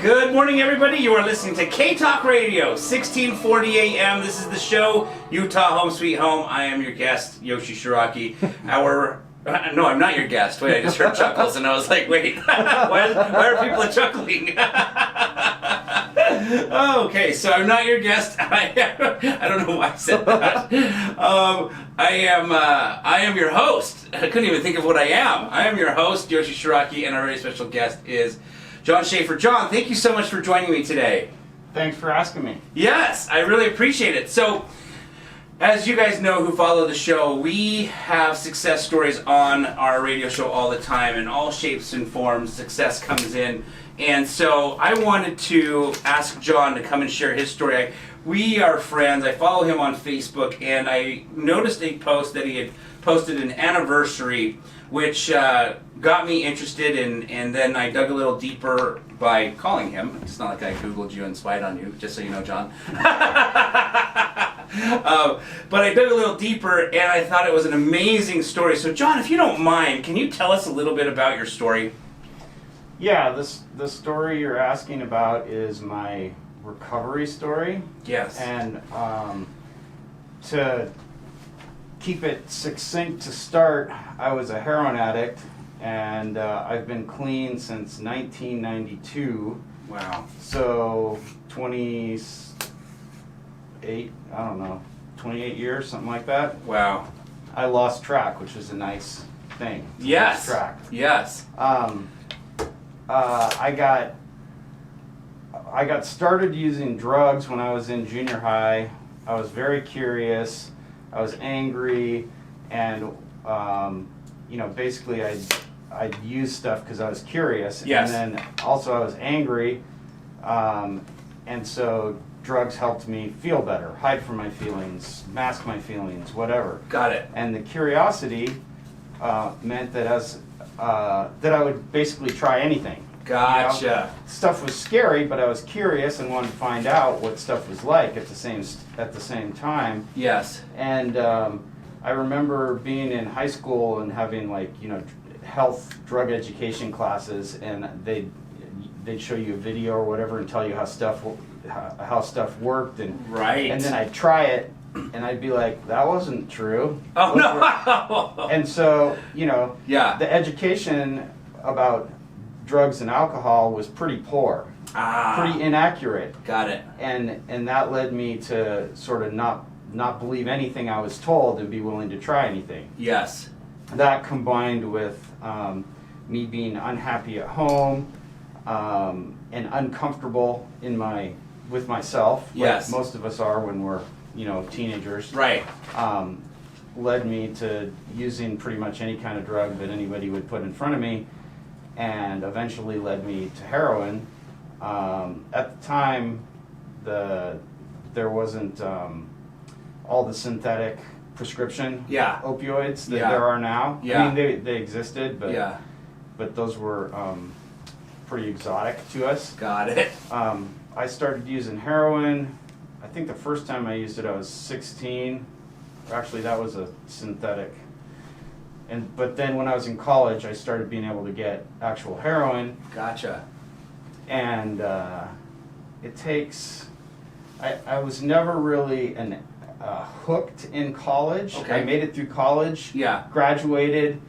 Good morning, everybody. You are listening to K-Talk Radio, 1640 AM. This is the show, Utah Home Sweet Home. I am your guest, Yoshi Shiraki. No, I'm not your guest. Wait, I just heard chuckles and I was like, wait, why are people chuckling? Okay, so I'm not your guest. I don't know why I said that. I am your host. I couldn't even think of what I am. I am your host, Yoshi Shiraki, and our very special guest is John Schaefer. John, thank you so much for joining me today. Thanks for asking me. Yes, I really appreciate it. So, as you guys know who follow the show, we have success stories on our radio show all the time. In all shapes and forms, success comes in. And so I wanted to ask John to come and share his story. We are friends. I follow him on Facebook, and I noticed a post that he had posted an anniversary, which got me interested, and then I dug a little deeper by calling him. It's not like I Googled you and spied on you, just so you know, John. But I dug a little deeper, and I thought it was an amazing story. So, John, if you don't mind, can you tell us a little bit about your story? Yeah, the story you're asking about is my recovery story. Yes. And to keep it succinct to start, I was a heroin addict, and I've been clean since 1992. Wow. So 28 years, something like that. Wow. I lost track, which is a nice thing. Yes. Lose track. Yes. I got started using drugs when I was in junior high. I was very curious. I was angry, and basically I'd use stuff because I was curious. Yes. And then also I was angry, and so drugs helped me feel better, hide from my feelings, mask my feelings, whatever. Got it. And the curiosity meant that that I would basically try anything. Gotcha. You know? Stuff was scary, but I was curious and wanted to find out what stuff was like at the same time. Yes. And I remember being in high school and having health drug education classes, and they'd show you a video or whatever and tell you how stuff worked, and right. And then I'd try it, and I'd be like, that wasn't true. Oh, no. And so, Yeah. the education about drugs and alcohol was pretty poor, pretty inaccurate. Got it. And that led me to sort of not believe anything I was told and be willing to try anything. Yes. That combined with me being unhappy at home and uncomfortable with myself, yes, like most of us are when we're teenagers. Right. Led me to using pretty much any kind of drug that anybody would put in front of me, and eventually led me to heroin. At the time, there wasn't all the synthetic prescription opioids that there are now. Yeah. I mean, they existed, but those were pretty exotic to us. Got it. I started using heroin. I think the first time I used it, I was 16. Actually, that was a synthetic. But then when I was in college, I started being able to get actual heroin. Gotcha. And it takes. I was never really hooked in college. Okay. I made it through college. Yeah. Graduated.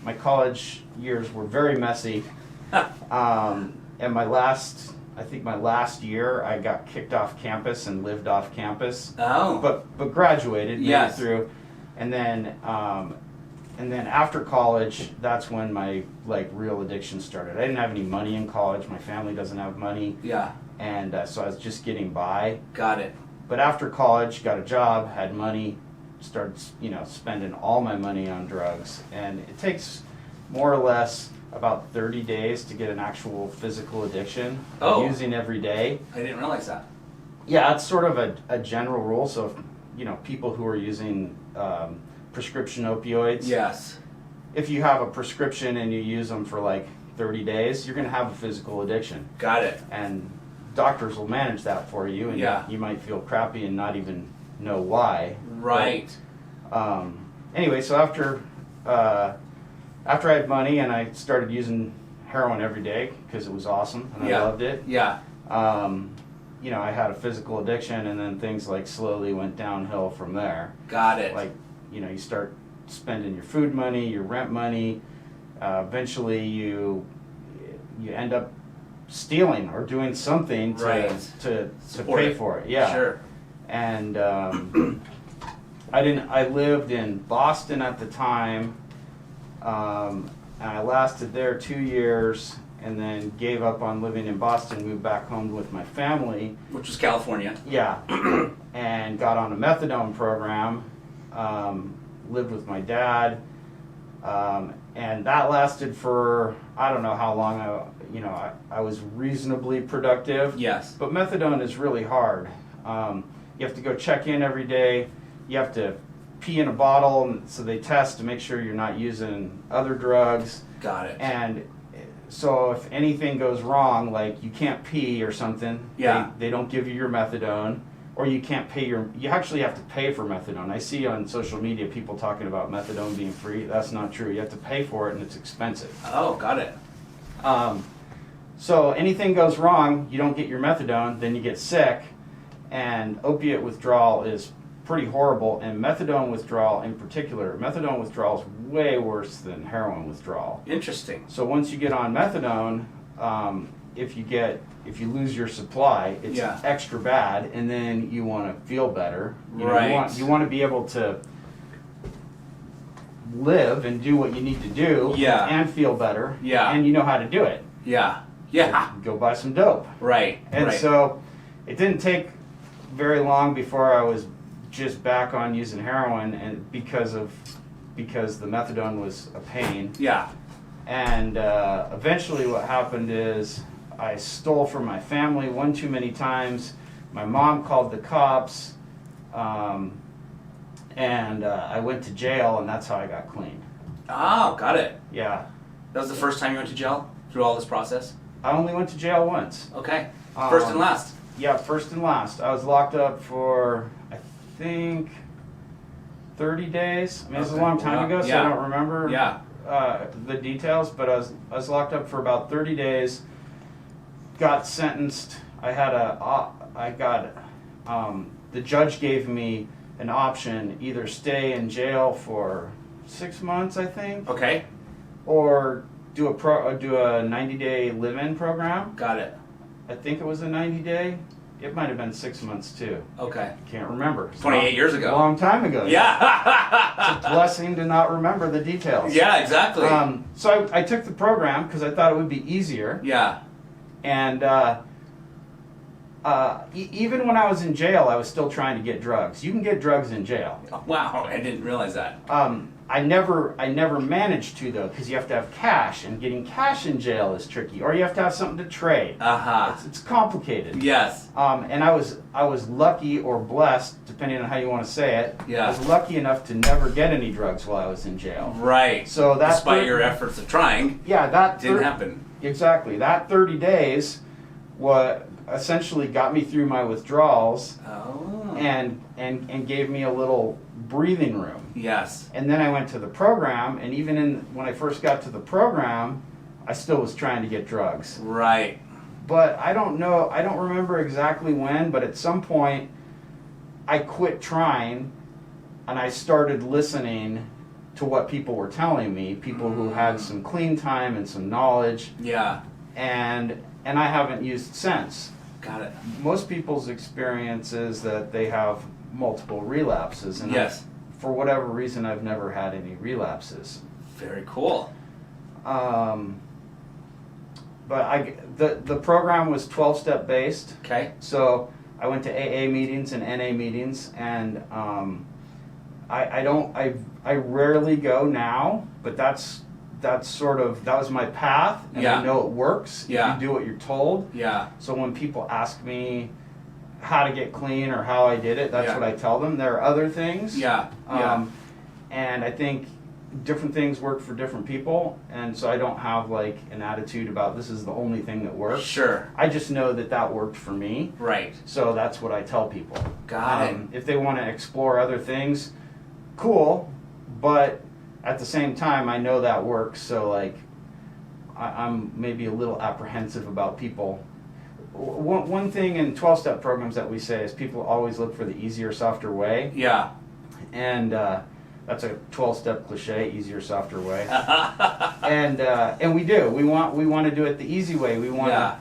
My college years were very messy. And my last year, I got kicked off campus and lived off campus. Oh. But graduated, made Yes. it through, and then after college, that's when my real addiction started. I didn't have any money in college. My family doesn't have money. Yeah. And so I was just getting by. Got it. But after college, got a job, had money, started spending all my money on drugs, and it takes more or less about 30 days to get an actual physical addiction. Oh. Using every day. I didn't realize that. Yeah, it's sort of a general rule. So, if, people who are using prescription opioids. Yes. If you have a prescription and you use them for 30 days, you're going to have a physical addiction. Got it. And doctors will manage that for you, and you might feel crappy and not even know why. Right. But, anyway, so after I had money and I started using heroin every day because it was awesome and Yeah. I loved it. Yeah. You know, I had a physical addiction, and then things like slowly went downhill from there. Got it. Like, you know, you start spending your food money, your rent money. Eventually, you end up stealing or doing something to Right. to Support pay it. for it. Yeah. Sure. And I lived in Boston at the time, and I lasted there 2 years, and then gave up on living in Boston, moved back home with my family. Which was California. Yeah, and got on a methadone program. Lived with my dad, and that lasted for I don't know how long. I was reasonably productive. Yes. But methadone is really hard. You have to go check in every day. You have to pee in a bottle, so they test to make sure you're not using other drugs. Got it. And so if anything goes wrong, like you can't pee or something, Yeah. they don't give you your methadone, or you can't pay you actually have to pay for methadone. I see on social media people talking about methadone being free. That's not true. You have to pay for it, and it's expensive. Oh, got it. So anything goes wrong, you don't get your methadone, then you get sick, and opiate withdrawal is pretty horrible, and methadone withdrawal in particular. Methadone withdrawal is way worse than heroin withdrawal. Interesting. So once you get on methadone, if you lose your supply, it's Yeah. extra bad, and then you want to feel better. Right. You want to be able to live and do what you need to do. Yeah. And feel better. Yeah. And you know how to do it. Yeah. Yeah. Go buy some dope. Right. And right. so it didn't take very long before I was just back on using heroin, and because the methadone was a pain. Yeah. And eventually what happened is I stole from my family one too many times. My mom called the cops, and I went to jail, and that's how I got clean. Oh, got it. Yeah. That was the first time you went to jail through all this process? I only went to jail once. Okay. First and last. Yeah, first and last. I was locked up for, I think, 30 days. I mean, it was a Okay. long time ago, so Yeah. I don't remember Yeah. the details, but I was locked up for about 30 days. Got sentenced. The judge gave me an option: either stay in jail for 6 months, I think, Okay. or do a 90-day live-in program. Got it. I think it was a 90-day. It might have been 6 months too. Okay. Can't remember. It's 28 years a ago. long time ago. Yeah. It's a blessing to not remember the details. Yeah, exactly. So I took the program because I thought it would be easier. Yeah. And even when I was in jail, I was still trying to get drugs. You can get drugs in jail. Wow, I didn't realize that. I never managed to, though, because you have to have cash, and getting cash in jail is tricky. Or you have to have something to trade. Uh-huh. It's complicated. Yes. And I was lucky or blessed, depending on how you want to say it. Yeah. I was lucky enough to never get any drugs while I was in jail. Right. So that Despite your efforts of trying, yeah, that didn't happen. Exactly. That 30 days what essentially got me through my withdrawals Oh. and gave me a little breathing room. Yes. And then I went to the program, and even when I first got to the program, I still was trying to get drugs. Right. But I don't remember exactly when, but at some point I quit trying and I started listening to what people were telling me, people who had some clean time and some knowledge, Yeah. and I haven't used since. Got it. Most people's experience is that they have multiple relapses, and Yes. for whatever reason I've never had any relapses. Very cool. But the program was 12-step based. Okay. So I went to AA meetings and NA meetings, and I rarely go now, but that was my path, and Yeah. I know it works. Yeah. If you do what you're told. Yeah. So when people ask me how to get clean or how I did it, that's Yeah. what I tell them. There are other things. Yeah. Yeah. And I think different things work for different people, and so I don't have like an attitude about this is the only thing that works. Sure. I just know that worked for me, Right. so that's what I tell people. Got it. If they want to explore other things, cool, but at the same time I know that works, so like I'm maybe a little apprehensive about people. One thing in 12-step programs that we say is people always look for the easier, softer way. Yeah. And that's a 12-step cliche, easier, softer way. And we do. We want to do it the easy way. We want to,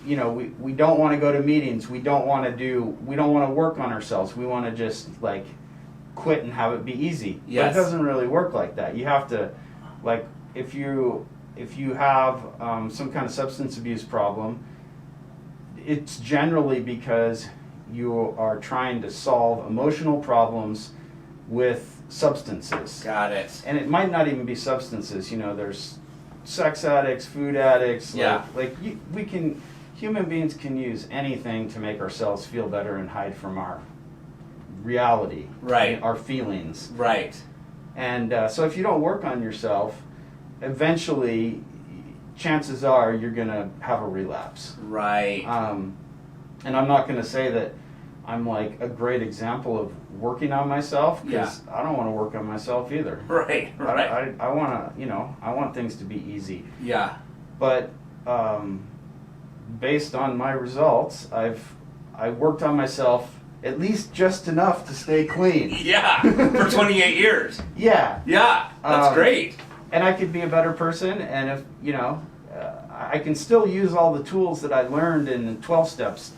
you know, we don't want to go to meetings. We don't want to work on ourselves. We want to just like quit and have it be easy. Yes. But it doesn't really work like that. You have to, like, if you have some kind of substance abuse problem, it's generally because you are trying to solve emotional problems with substances. Got it. And it might not even be substances. You know, there's sex addicts, food addicts. Yeah. Human beings can use anything to make ourselves feel better and hide from our reality. Right. Our feelings. Right. And so if you don't work on yourself, eventually, chances are you're going to have a relapse. Right. And I'm not going to say that I'm like a great example of working on myself, because I don't want to work on myself either. Right. Right. I want to, I want things to be easy. Yeah. But based on my results, I worked on myself at least just enough to stay clean. Yeah. For 28 years. Yeah. Yeah. That's great. And I could be a better person, and if I can still use all the tools that I learned in the 12 steps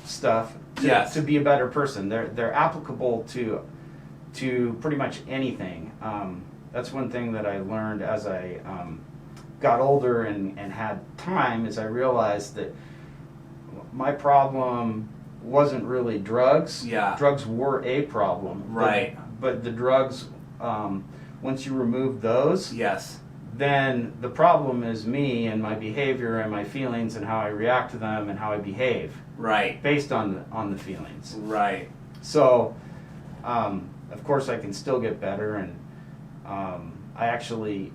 stuff to be a better person. They're applicable to pretty much anything. That's one thing that I learned as I got older and had time, is I realized that my problem wasn't really drugs. Yeah. Drugs were a problem. Right. But the drugs, once you remove those, yes, then the problem is me and my behavior and my feelings and how I react to them and how I behave. Right. Based on the feelings. Right. So, of course, I can still get better, and I actually,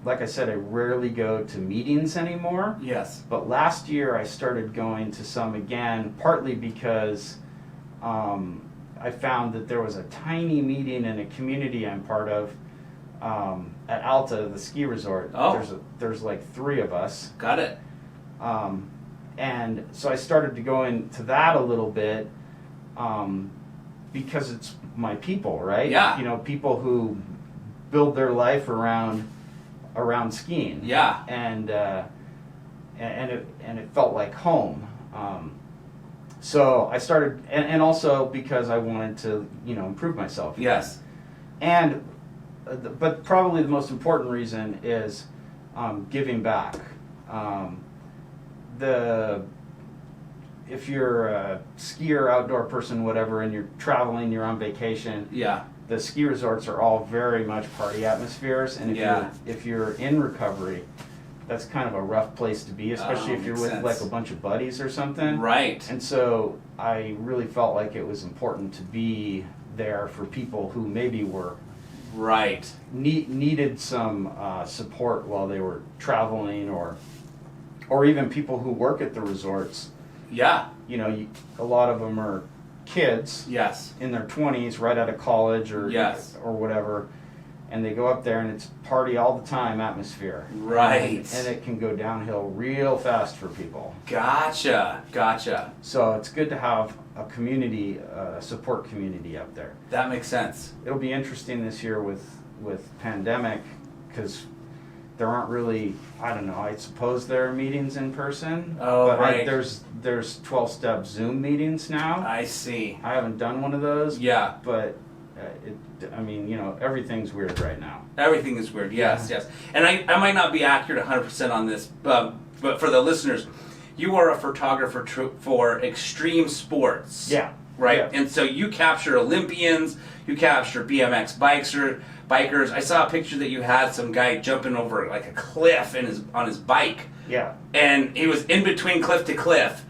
like I said, I rarely go to meetings anymore. Yes. But last year I started going to some again, partly because I found that there was a tiny meeting in a community I'm part of at Alta, the ski resort. Oh. There's like 3 of us. Got it. And so I started to go into that a little bit because it's my people, right? Yeah. You know, people who build their life around skiing. Yeah. And it felt like home. So I started, and also because I wanted to, improve myself. Yes. And, but probably the most important reason is giving back. If you're a skier, outdoor person, whatever, and you're traveling, you're on vacation. Yeah. The ski resorts are all very much party atmospheres, and if you're in recovery, that's kind of a rough place to be, especially if you're with like a bunch of buddies or something. Right. And so I really felt like it was important to be there for people who maybe were needed some support while they were traveling, or even people who work at the resorts. Yeah. A lot of them are kids. Yes. In their 20s, right out of college or whatever, and they go up there and it's party all the time atmosphere. Right. And it can go downhill real fast for people. Gotcha. So it's good to have a community, support community up there. That makes sense. It'll be interesting this year with pandemic, because there aren't really, I don't know, I suppose there are meetings in person. Oh, but right. There's 12-step Zoom meetings now. I see. I haven't done one of those. Yeah. But, everything's weird right now. Everything is weird, yes. And I might not be accurate 100% on this, but for the listeners, you are a photographer for extreme sports. Yeah. Right? Yeah. And so you capture Olympians, you capture BMX bikers. I saw a picture that you had some guy jumping over like a cliff on his bike. Yeah. And he was in between cliff to cliff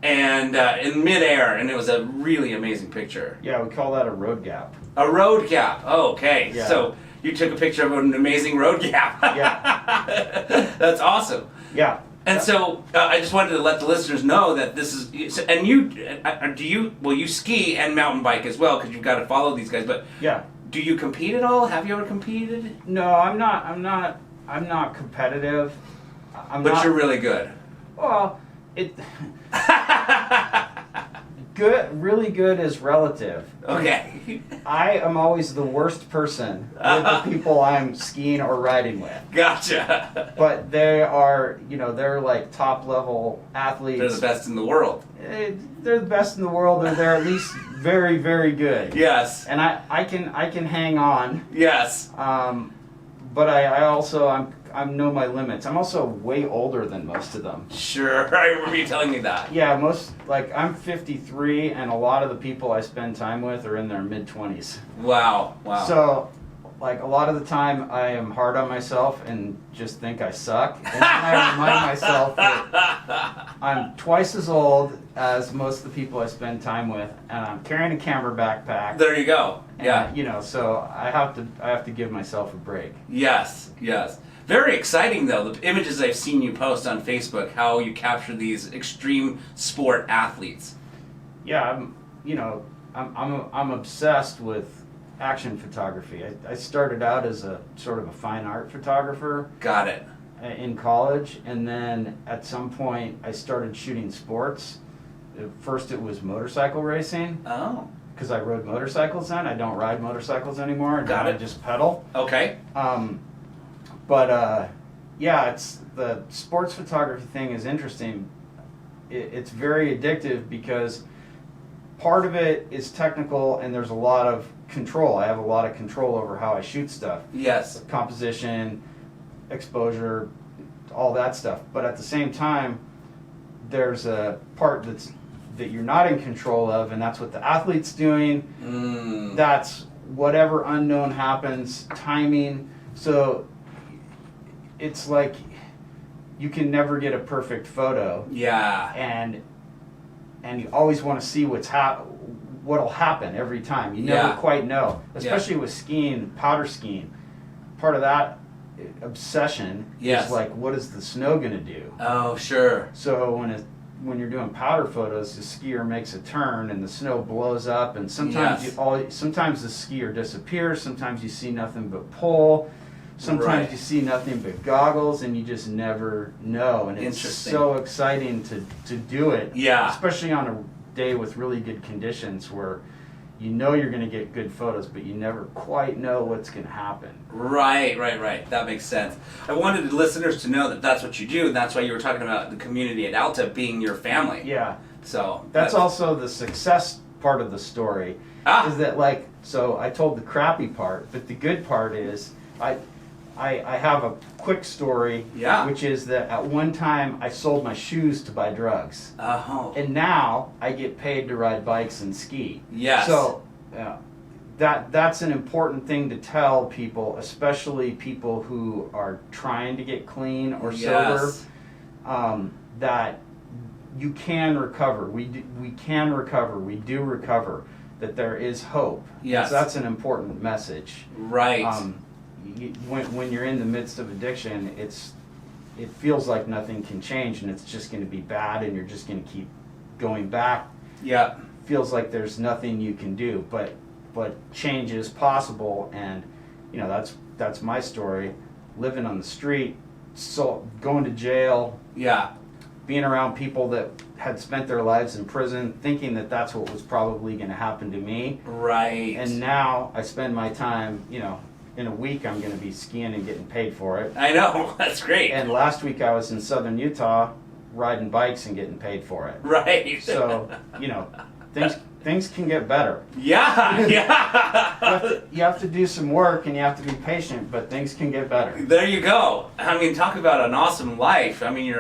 and in midair, and it was a really amazing picture. Yeah, we call that a road gap. A road gap. Oh, okay. Yeah. So you took a picture of an amazing road gap. Yeah. That's awesome. Yeah. And so I just wanted to let the listeners know that this is, and you ski and mountain bike as well, because you've got to follow these guys, but yeah. do you compete at all? Have you ever competed? No, I'm not I'm not competitive. But you're really good. Well, really good is relative. Okay. I am always the worst person with the people I'm skiing or riding with. Gotcha. But they are, they're like top level athletes. They're the best in the world. They're the best in the world, or they're at least very, very good. Yes. And I can hang on. Yes. But I know my limits. I'm also way older than most of them. Sure, I remember you telling me that. Yeah, I'm 53, and a lot of the people I spend time with are in their mid-20s. Wow. So, a lot of the time I am hard on myself and just think I suck. And then I remind myself that I'm twice as old as most of the people I spend time with, and I'm carrying a camera backpack. There you go. Yeah. And, so I have to give myself a break. Yes. Very exciting, though, the images I've seen you post on Facebook, how you capture these extreme sport athletes. Yeah, I'm obsessed with action photography. I started out as a sort of a fine art photographer. Got it. In college, and then at some point I started shooting sports. First it was motorcycle racing. Oh. Because I rode motorcycles then. I don't ride motorcycles anymore. Got it. I just pedal. Okay. Yeah, it's the sports photography thing is interesting. It's very addictive because part of it is technical and there's a lot of control. I have a lot of control over how I shoot stuff. Yes. Composition, exposure, all that stuff. But at the same time, there's a part that you're not in control of, and that's what the athlete's doing. That's whatever unknown happens, timing. So it's like you can never get a perfect photo. Yeah. And you always want to see what'll happen every time. You never quite know. Especially with skiing, powder skiing. Part of that obsession is like, what is the snow going to do? Oh, sure. So when you're doing powder photos, the skier makes a turn and the snow blows up, and sometimes sometimes the skier disappears. Sometimes you see nothing but pole. Sometimes you see nothing but goggles, and you just never know. And it's so exciting to do it. Yeah. Especially on a day with really good conditions where you know you're going to get good photos, but you never quite know what's going to happen. Right. That makes sense. I wanted the listeners to know that that's what you do, and that's why you were talking about the community at Alta being your family. Yeah. So that's also the success part of the story. Is that so I told the crappy part, but the good part is I have a quick story, which is that at one time I sold my shoes to buy drugs. And now I get paid to ride bikes and ski. Yes. So that's an important thing to tell people, especially people who are trying to get clean or sober, that you can recover. We can recover. We do recover. That there is hope. Yes. So that's an important message. Right. When you're in the midst of addiction, it feels like nothing can change, and it's just going to be bad, and you're just going to keep going back. Yeah. Feels like there's nothing you can do, but change is possible, and that's my story. Living on the street, so going to jail. Yeah. Being around people that had spent their lives in prison, thinking that that's what was probably going to happen to me. Right. And now I spend my time, in a week I'm going to be skiing and getting paid for it. I know, that's great. And last week I was in southern Utah riding bikes and getting paid for it. Right. So, things can get better. Yeah. You have to do some work and you have to be patient, but things can get better. There you go. I mean, talk about an awesome life. I mean,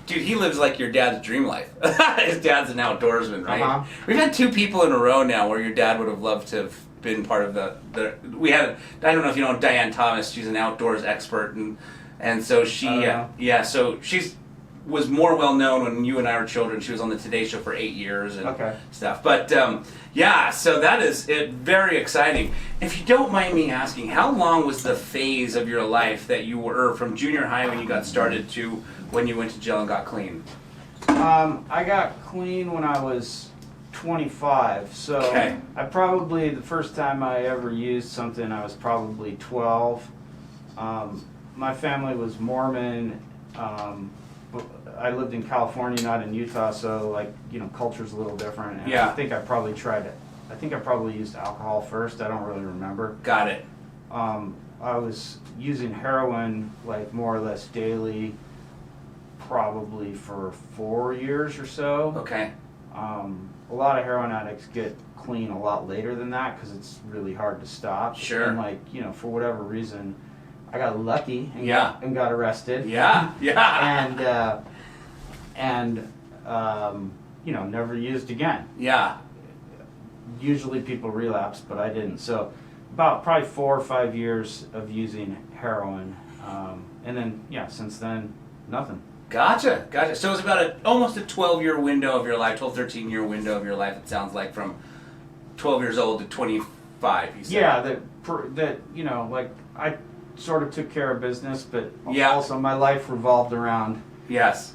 dude, he lives like your dad's dream life. His dad's an outdoorsman, right? We've had two people in a row now where your dad would have loved to have been part of we had, I don't know if you know Diane Thomas, she's an outdoors expert, and so she, so she's was more well known when you and I were children. She was on the Today Show for 8 years and stuff. But so that is very exciting. If you don't mind me asking, how long was the phase of your life that you were from junior high when you got started to when you went to jail and got clean? I got clean when I was 25, so the first time I ever used something, I was probably 12. my family was Mormon. But I lived in California, not in Utah, so like, you know, culture's a little different. And Yeah. I think I probably tried it. I think I probably used alcohol first. I don't really remember. Got it. I was using heroin like more or less daily, probably for 4 years or so. Okay. A lot of heroin addicts get clean a lot later than that because it's really hard to stop. Sure. And like, you know, for whatever reason, I got lucky and, Yeah. got arrested. Yeah. Yeah. And you know, never used again. Yeah. Usually people relapse, but I didn't. So about probably 4 or 5 years of using heroin, and then since then nothing. Gotcha. So it's about almost a 12-year window of your life, 13-year window of your life. It sounds like from 12 years old to 25. You said. Yeah, that you know, like I sort of took care of business, but Yeah. also my life revolved around Yes.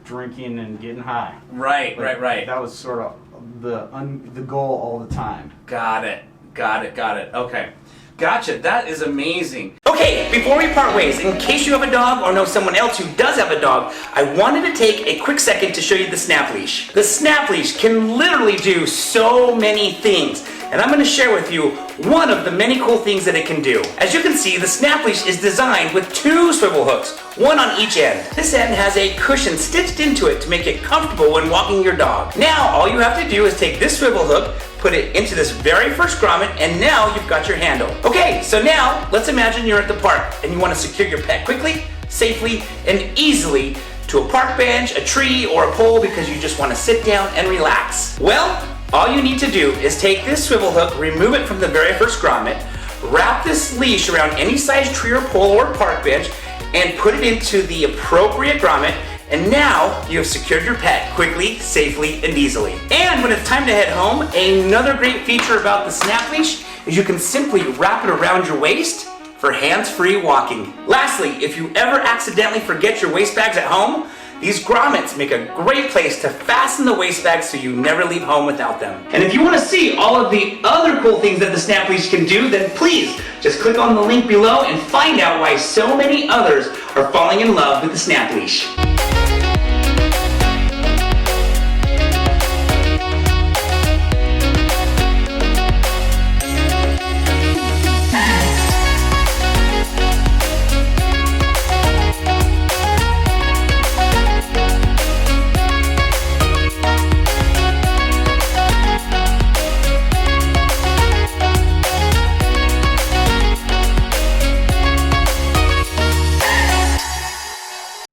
drinking and getting high. Right. Like, Right. That was sort of the goal all the time. Got it. Okay. Gotcha. That is amazing. Okay, before we part ways, in case you have a dog or know someone else who does have a dog, I wanted to take a quick second to show you the Snap Leash. The Snap Leash can literally do so many things, and I'm going to share with you one of the many cool things that it can do. As you can see, the Snap Leash is designed with 2 swivel hooks, one on each end. This end has a cushion stitched into it to make it comfortable when walking your dog. Now, all you have to do is take this swivel hook, put it into this very first grommet, and now you've got your handle. Okay, so now let's imagine you're at the park and you want to secure your pet quickly, safely, and easily to a park bench, a tree, or a pole because you just want to sit down and relax. Well, all you need to do is take this swivel hook, remove it from the very first grommet, wrap this leash around any size tree or pole or park bench, and put it into the appropriate grommet. And now you have secured your pet quickly, safely, and easily. And when it's time to head home, another great feature about the Snap Leash is you can simply wrap it around your waist for hands-free walking. Lastly, if you ever accidentally forget your waist bags at home, these grommets make a great place to fasten the waist bags so you never leave home without them. And if you want to see all of the other cool things that the Snap Leash can do, then please just click on the link below and find out why so many others are falling in love with the Snap Leash.